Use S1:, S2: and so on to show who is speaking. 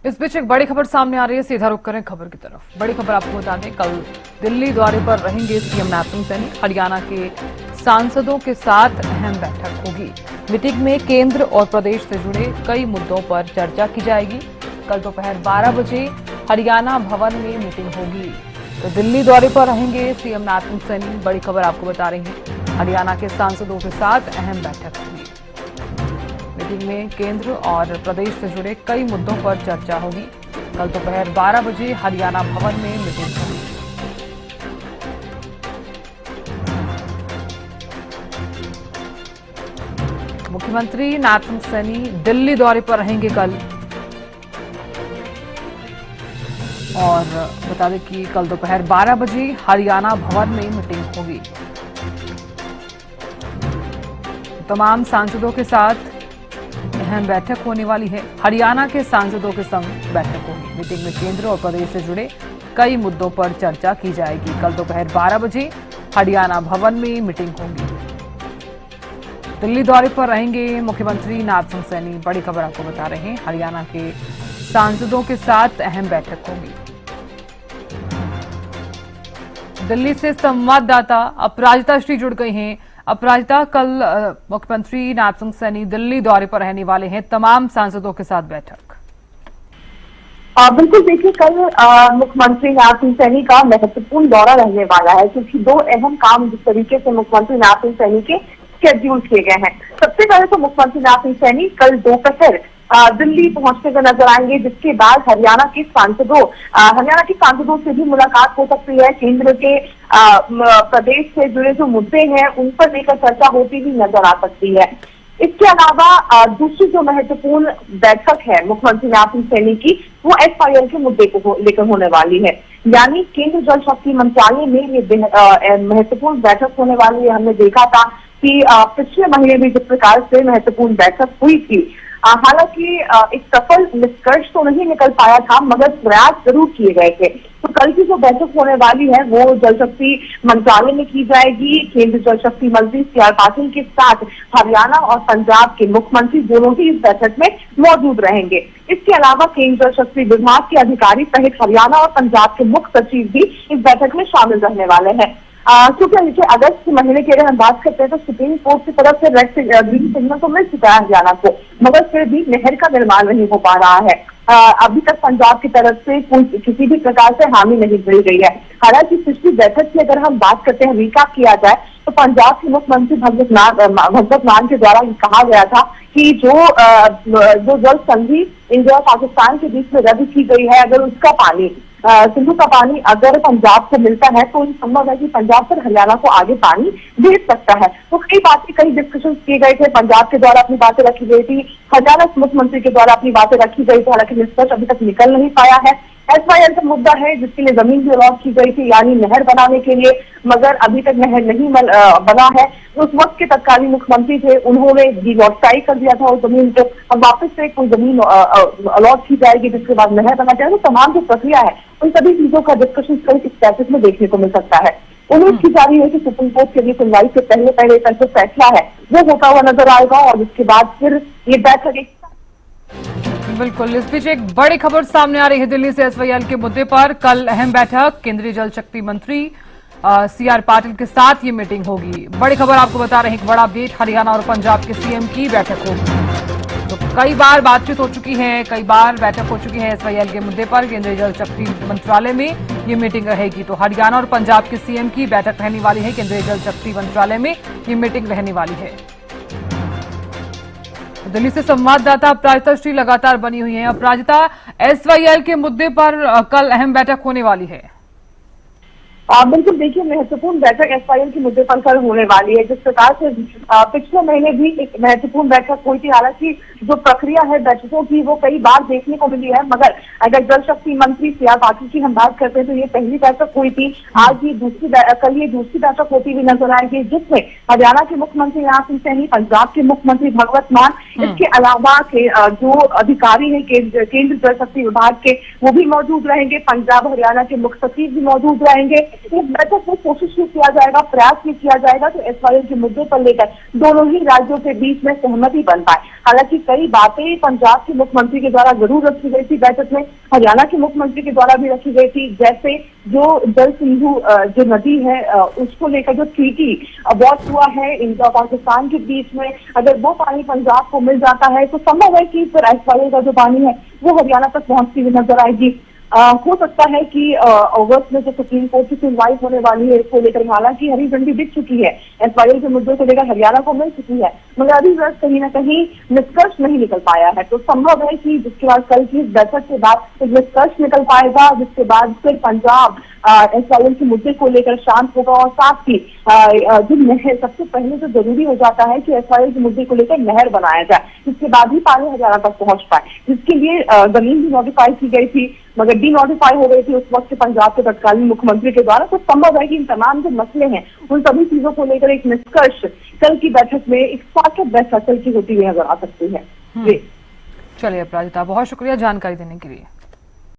S1: इस बीच एक बड़ी खबर सामने आ रही है। सीधा रुख करें खबर की तरफ। बड़ी खबर आपको बता दें, कल दिल्ली दौरे पर रहेंगे सीएम नैपथन सैनी। हरियाणा के सांसदों के साथ अहम बैठक होगी। मीटिंग में केंद्र और प्रदेश से जुड़े कई मुद्दों पर चर्चा की जाएगी। कल दोपहर 12 बजे हरियाणा भवन में मीटिंग होगी। तो दिल्ली दौरे पर रहेंगे सीएम नैपथन सैनी। बड़ी खबर आपको बता रही है, हरियाणा के सांसदों के साथ अहम बैठक होगी। मीटिंग में केंद्र और प्रदेश से जुड़े कई मुद्दों पर चर्चा होगी। कल दोपहर 12 बजे हरियाणा भवन में मीटिंग होगी। मुख्यमंत्री नैपथन सैनी दिल्ली दौरे पर रहेंगे कल। और बता दें कि कल दोपहर 12 बजे हरियाणा भवन में मीटिंग होगी। तमाम सांसदों के साथ अहम बैठक होने वाली है। हरियाणा के सांसदों के संग बैठक होगी। मीटिंग में केंद्र और प्रदेश से जुड़े कई मुद्दों पर चर्चा की जाएगी। कल दोपहर 12 बजे हरियाणा भवन में मीटिंग होगी। दिल्ली दौरे पर रहेंगे मुख्यमंत्री नैपथन सैनी। बड़ी खबर आपको बता रहे हैं, हरियाणा के सांसदों के साथ अहम बैठक होगी। दिल्ली से संवाददाता अपराजिता श्री जुड़ गई हैं। अपराजिता, कल मुख्यमंत्री नैपथन सैनी दिल्ली दौरे पर रहने वाले हैं, तमाम सांसदों के साथ बैठक।
S2: बिल्कुल, देखिए कल मुख्यमंत्री नैपथन सैनी का महत्वपूर्ण दौरा रहने वाला है, क्योंकि दो अहम काम जिस तरीके से मुख्यमंत्री नैपथन सैनी के शेड्यूल किए गए हैं। सबसे पहले तो मुख्यमंत्री नैपथन सैनी कल दोपहर दिल्ली पहुंचते हुए नजर आएंगे, जिसके बाद हरियाणा के सांसदों से भी मुलाकात हो सकती है। केंद्र के प्रदेश से जुड़े जो मुद्दे हैं उन पर लेकर चर्चा होती हुई नजर आ सकती है। इसके अलावा दूसरी जो महत्वपूर्ण बैठक है मुख्यमंत्री नैपथन सैनी की, वो एसवाईएल के मुद्दे को लेकर होने वाली है। यानी केंद्र जल शक्ति मंत्रालय में ये महत्वपूर्ण बैठक होने वाली है। हमने देखा था कि पिछले महीने भी जिस प्रकार से महत्वपूर्ण बैठक हुई थी, हालांकि एक सफल निष्कर्ष तो नहीं निकल पाया था, मगर प्रयास जरूर किए गए थे। तो कल की जो बैठक होने वाली है वो जल शक्ति मंत्रालय में की जाएगी। केंद्र जल शक्ति मंत्री सीआर पाटिल के साथ हरियाणा और पंजाब के मुख्यमंत्री दोनों ही इस बैठक में मौजूद रहेंगे। इसके अलावा केंद्र जल शक्ति विभाग के अधिकारी सहित हरियाणा और पंजाब के मुख्य सचिव भी इस बैठक में शामिल रहने वाले हैं। क्योंकि देखिए अगस्त के महीने की अगर हम बात करते हैं तो सुप्रीम कोर्ट की तरफ से ग्रीन सिग्नल तो मिल चुका है हरियाणा को, मगर फिर भी नहर का निर्माण नहीं हो पा रहा है। अभी तक पंजाब की तरफ से कोई किसी भी प्रकार से हामी नहीं मिल गई है। हालांकि पिछली बैठक की अगर हम बात करते हैं, रिकाप किया जाए तो पंजाब के मुख्यमंत्री भगवत मान के द्वारा कहा गया था कि जो जल संधि इंडिया और पाकिस्तान के बीच में रद्द की गई है, अगर उसका पानी सिंधु का पानी अगर पंजाब को मिलता है तो ये संभव है कि पंजाब पर हरियाणा को आगे पानी भेज सकता है। तो कई डिस्कशन किए गए थे। पंजाब के द्वारा अपनी बातें रखी गई थी, हरियाणा के मुख्यमंत्री के द्वारा अपनी बातें रखी गई थी। हालांकि निष्कर्ष अभी तक निकल नहीं पाया है। एसवाईएल का मुद्दा है जिसके लिए जमीन भी अलॉट की गई थी, यानी नहर बनाने के लिए, मगर अभी तक नहर नहीं बना है। उस वक्त के तत्कालीन मुख्यमंत्री थे, उन्होंने डिलॉटसाई कर दिया था उस जमीन को। अब वापस से कोई जमीन अलॉट की जाएगी जिसके बाद नहर बना जाएगा। तो तमाम जो प्रक्रिया है उन सभी चीजों का डिस्कशन कल इस बैठक में देखने को मिल सकता है। उम्मीद की जा रही है कि सुप्रीम कोर्ट के लिए सुनवाई से पहले जो फैसला है वो होता हुआ नजर आएगा और उसके बाद फिर ये बैठक
S1: बिल्कुल। इस बीच एक बड़ी खबर सामने आ रही है, दिल्ली से एसवाईएल के मुद्दे पर कल अहम बैठक। केंद्रीय जल शक्ति मंत्री सीआर पाटिल के साथ ये मीटिंग होगी। बड़ी खबर आपको बता रहे हैं, एक बड़ा अपडेट, हरियाणा और पंजाब के सीएम की बैठक होगी। तो कई बार बातचीत हो चुकी है, कई बार बैठक हो चुकी है एसवाईएल के मुद्दे पर। केंद्रीय जल शक्ति मंत्रालय में ये मीटिंग रहेगी। तो हरियाणा और पंजाब के सीएम की बैठक रहने वाली है। केंद्रीय जल शक्ति मंत्रालय में ये मीटिंग रहने वाली है। दिल्ली से संवाददाता अपराजिता श्री लगातार बनी हुई हैं। अपराजिता, एसवाईएल के मुद्दे पर कल अहम बैठक होने वाली है।
S2: बिल्कुल, देखिए महत्वपूर्ण बैठक एसवाईएल के मुद्दे पर कल होने वाली है। जिस प्रकार से पिछले महीने भी एक महत्वपूर्ण बैठक हुई थी, हालांकि जो प्रक्रिया है बैठकों की वो कई बार देखने को मिली है, मगर अगर जल शक्ति मंत्री सीआर पाटिल की हम बात करते हैं तो ये पहली बैठक हुई थी। आज कल ये दूसरी बैठक होती हुई नजर आएगी, जिसमें हरियाणा के मुख्यमंत्री नैपथन सैनी, पंजाब के मुख्यमंत्री भगवत मान, इसके अलावा जो अधिकारी है केंद्र जल शक्ति विभाग के वो भी मौजूद रहेंगे। पंजाब हरियाणा के मुख्य सचिव भी मौजूद रहेंगे। इस बैठक में कोशिश ये किया जाएगा, प्रयास ये किया जाएगा तो SYL के मुद्दे पर लेकर दोनों ही राज्यों के बीच में सहमति बन पाए। हालांकि कई बातें पंजाब के मुख्यमंत्री के द्वारा जरूर रखी गई थी बैठक में, हरियाणा के मुख्यमंत्री के द्वारा भी रखी गई थी, जैसे जो जल सिंधु जो नदी है उसको लेकर जो ट्रीटी अबॉर्ट हुआ है इंडिया और पाकिस्तान के बीच में, अगर वो पानी पंजाब को मिल जाता है तो संभव है कि फिर SYL का जो पानी है वो हरियाणा तक पहुंचती हुई नजर आएगी। हो सकता है कि अगस्त में जो सुप्रीम कोर्ट की सुनवाई होने वाली है इसको लेकर हालांकि हरी झंडी दिख चुकी है, SYL के मुद्दों को लेकर हरियाणा को मिल चुकी है, मगर अभी वह कहीं ना कहीं निष्कर्ष नहीं निकल पाया है। तो संभव है कि जिसके बाद कल की बैठक के बाद एक निष्कर्ष निकल पाएगा, जिसके बाद फिर पंजाब SYL के मुद्दे को लेकर शांत होगा और साथ ही जो नहर, सबसे पहले जो जरूरी हो जाता है कि SYL के मुद्दे को लेकर नहर बनाया जाए, जिसके बाद ही पानी हरियाणा तक पहुंच पाए, जिसके लिए जमीन भी नोटिफाई की गई थी मगर डी नोटिफाई हो गई थी उस वक्त पंजाब के तत्कालीन मुख्यमंत्री के द्वारा। तो संभव है कि इन तमाम जो मसले हैं उन सभी चीजों को लेकर एक निष्कर्ष कल की बैठक में एक साकेत बहस की होती हुई नजर आ सकती है।
S1: चलिए अपराजिता, बहुत शुक्रिया जानकारी देने के लिए।